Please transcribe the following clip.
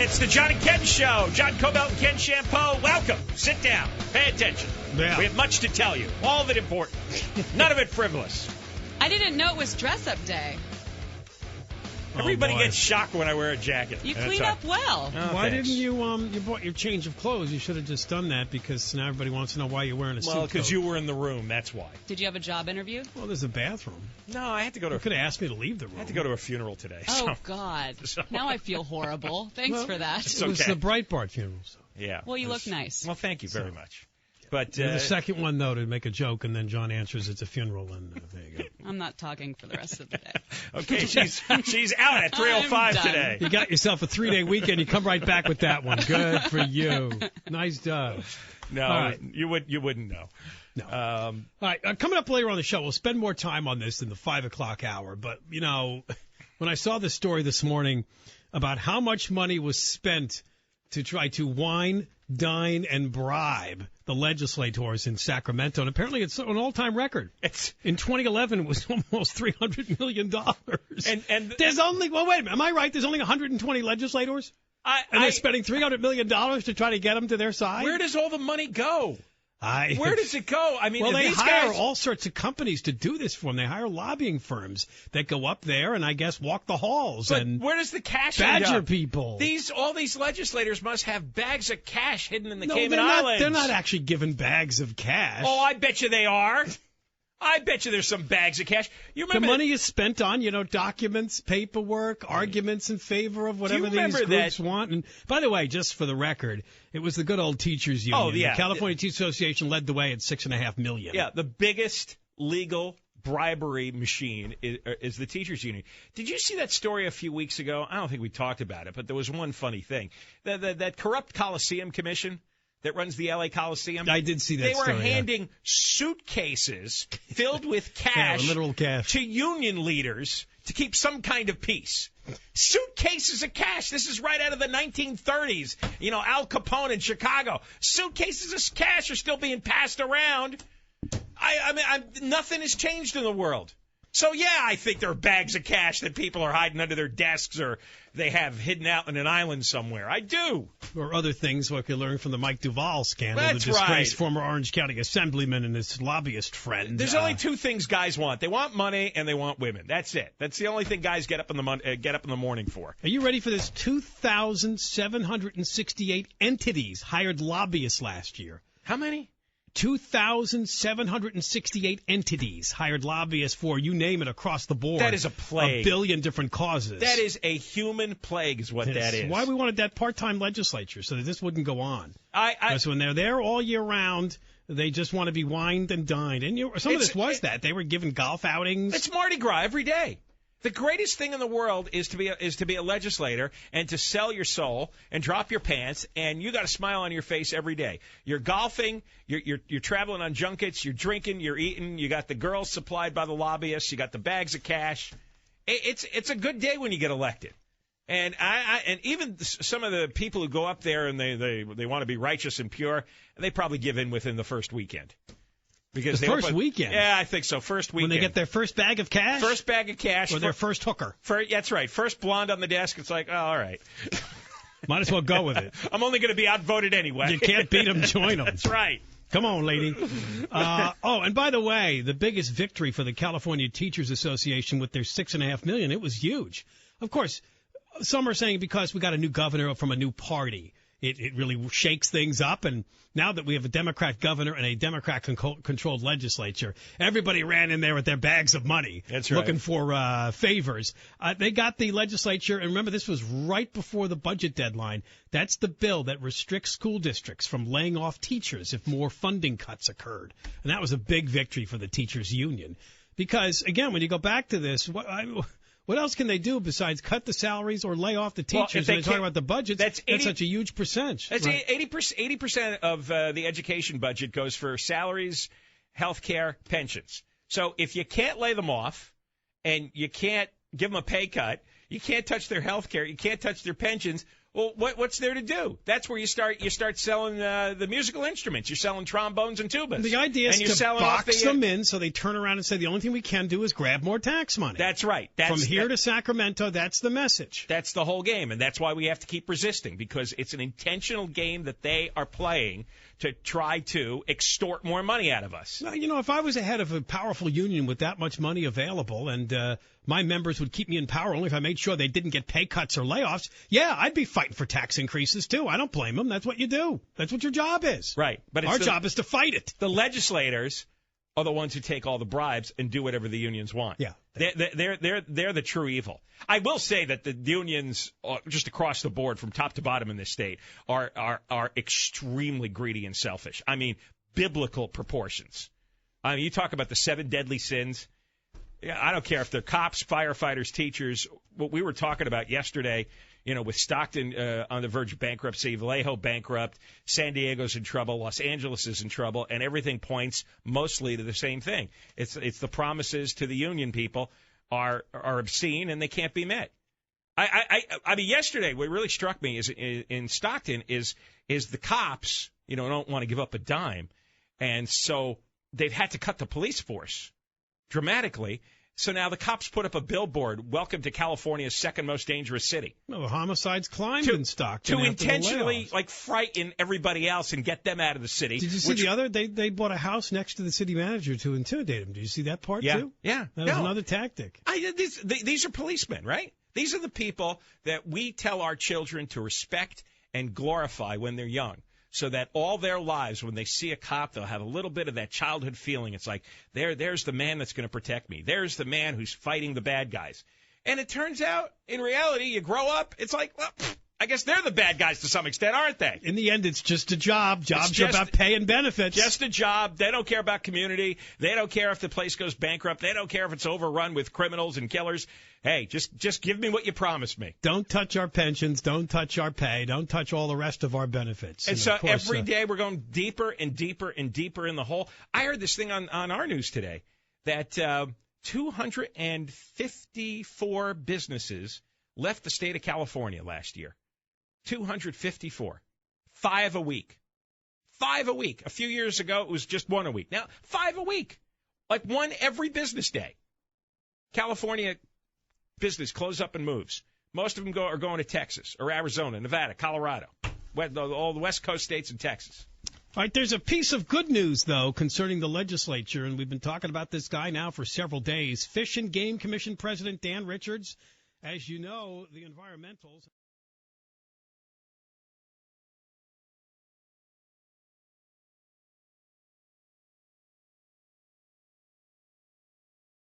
It's the John and Ken Show. John Cobelt and Ken Shampoo. Welcome. Sit down. Pay attention. Yeah. We have much to tell you. All of it important. None of it frivolous. I didn't know it was dress-up day. Everybody gets shocked when I wear a jacket. You clean up well. Oh, why thanks. didn't you bought your change of clothes? You should have just done that because now everybody wants to know why you're wearing a suit Well, because coat. you were in the room. That's why. Did you have a job interview? Well, there's a bathroom. No, I had to go to. You could have asked me to leave the room. I had to go to a funeral today. Oh, so. God. So- Now I feel horrible. Thanks for that. It's It was okay. the Breitbart funeral. So. Yeah. Well, you look nice. Well, thank you very much. But You're the second one, though, to make a joke, and then John answers it's a funeral, and there you go. I'm not talking for the rest of the day. okay, she's out at 3:05 I'm done. today. You got yourself a 3-day weekend. You come right back with that one. Good for you. Nice job. No, All right. you wouldn't know. No. All right, coming up later on the show, we'll spend more time on this in the 5 o'clock hour. But, you know, when I saw the story this morning about how much money was spent to try to wine, dine, and bribe the legislators in Sacramento, and apparently it's an all-time record. In 2011, it was almost $300 million. And there's only, well, wait a minute, am I right? There's only 120 legislators? And they're spending $300 million to try to get them to their side? Where does all the money go? Where does it go? I mean, well, they these hire guys... all sorts of companies to do this for them. They hire lobbying firms that go up there and I guess walk the halls But and where does the cash end badger up? people. All these legislators must have bags of cash hidden in the No, Cayman they're not, Islands. they're not actually given bags of cash. Oh, I bet you they are. I bet you there's some bags of cash. You The remember money is spent on, documents, paperwork, arguments in favor of whatever these remember groups that- want. And by the way, just for the record, it was the good old teachers union. Oh, yeah. The California Teachers Association led the way at $6.5 million. Yeah, the biggest legal bribery machine is the teachers union. Did you see that story a few weeks ago? I don't think we talked about it, but there was one funny thing. That corrupt Coliseum Commission that runs the L.A. Coliseum. I did see that They were story, handing suitcases filled with Yeah, cash, literal cash to union leaders to keep some kind of peace. Suitcases of cash. This is right out of the 1930s. Al Capone in Chicago. Suitcases of cash are still being passed around. I mean, nothing has changed in the world. So, yeah, I think there are bags of cash that people are hiding under their desks or they have hidden out in an island somewhere. I do. Or other things like you learned from the Mike Duvall scandal, That's the disgraced right. former Orange County assemblyman and his lobbyist friend. There's only two things guys want. They want money and they want women. That's it. That's the only thing guys get up in the morning for. Are you ready for this? 2,768 entities hired lobbyists last year. How many? 2,768 entities hired lobbyists for, you name it, across the board. That is a plague. 1 billion different causes. That is a human plague is what that is. Why we wanted that part-time legislature, so that this wouldn't go on. Because when they're there all year round, they just want to be wined and dined. And some of this was that. They were given golf outings. It's Mardi Gras every day. The greatest thing in the world is to be a legislator and to sell your soul and drop your pants, and you got a smile on your face every day. You're golfing, you're traveling on junkets, you're drinking, you're eating. You got the girls supplied by the lobbyists. You got the bags of cash. It's a good day when you get elected. And and even some of the people who go up there and they want to be righteous and pure, they probably give in within the first weekend. Because the first weekend? Yeah, I think so. First weekend. When they get their first bag of cash? First bag of cash. Or their first hooker? That's right. First blonde on the desk. It's like, oh, all right. Might as well go with it. I'm only going to be outvoted anyway. You can't beat them, join them. That's right. Come on, lady. And by the way, the biggest victory for the California Teachers Association with their $6.5 million, it was huge. Of course, some are saying because we got a new governor from a new party. It really shakes things up, and now that we have a Democrat governor and a Democrat-controlled legislature, everybody ran in there with their bags of money. That's right. Looking for favors. They got the legislature, and remember, this was right before the budget deadline. That's the bill that restricts school districts from laying off teachers if more funding cuts occurred. And that was a big victory for the teachers' union. Because, again, when you go back to this, what else can they do besides cut the salaries or lay off the teachers? When they talk about the budget, that's such a huge percentage. That's right. 80% of the education budget goes for salaries, health care, pensions. So if you can't lay them off and you can't give them a pay cut, you can't touch their health care, you can't touch their pensions, Well, what's there to do? That's where you start selling the musical instruments. You're selling trombones and tubas. The idea is to box them in so they turn around and say the only thing we can do is grab more tax money. That's right. From here to Sacramento, that's the message. That's the whole game, and that's why we have to keep resisting, because it's an intentional game that they are playing to try to extort more money out of us. Well, if I was the head of a powerful union with that much money available and my members would keep me in power only if I made sure they didn't get pay cuts or layoffs, yeah, I'd be fighting for tax increases too. I don't blame them. That's what you do. That's what your job is. Right. But our job is to fight it. The legislators are the ones who take all the bribes and do whatever the unions want. Yeah. They're the true evil. I will say that the unions, just across the board from top to bottom in this state, are extremely greedy and selfish. I mean, biblical proportions. I mean, you talk about the 7 deadly sins. I don't care if they're cops, firefighters, teachers. What we were talking about yesterday, with Stockton on the verge of bankruptcy, Vallejo bankrupt, San Diego's in trouble, Los Angeles is in trouble, and everything points mostly to the same thing. It's the promises to the union people are obscene and they can't be met. I mean, yesterday what really struck me is in Stockton is the cops, don't want to give up a dime, and so they've had to cut the police force dramatically. So now the cops put up a billboard, "Welcome to California's second most dangerous city." Well, the homicides climbed in Stockton to intentionally frighten everybody else and get them out of the city. Did you see they bought a house next to the city manager to intimidate him? Did you see that part too? Yeah. That was another tactic. These are policemen, right? These are the people that we tell our children to respect and glorify when they're young, so that all their lives, when they see a cop, they'll have a little bit of that childhood feeling. It's like, there's the man that's going to protect me. There's the man who's fighting the bad guys. And it turns out, in reality, you grow up, it's like, well, I guess they're the bad guys to some extent, aren't they? In the end, it's just a job. Jobs are about pay and benefits. Just a job. They don't care about community. They don't care if the place goes bankrupt. They don't care if it's overrun with criminals and killers. Hey, just give me what you promised me. Don't touch our pensions. Don't touch our pay. Don't touch all the rest of our benefits. And so every day we're going deeper and deeper and deeper in the hole. I heard this thing on our news today that 254 businesses left the state of California last year. 254. 5 a week. 5 a week. A few years ago, it was just 1 a week. Now, 5 a week. Like 1 every business day. California business close up and moves. Most of them are going to Texas or Arizona, Nevada, Colorado, all the West Coast states and Texas. All right, there's a piece of good news, though, concerning the legislature, and we've been talking about this guy now for several days. Fish and Game Commission President Dan Richards. As you know, the environmentals...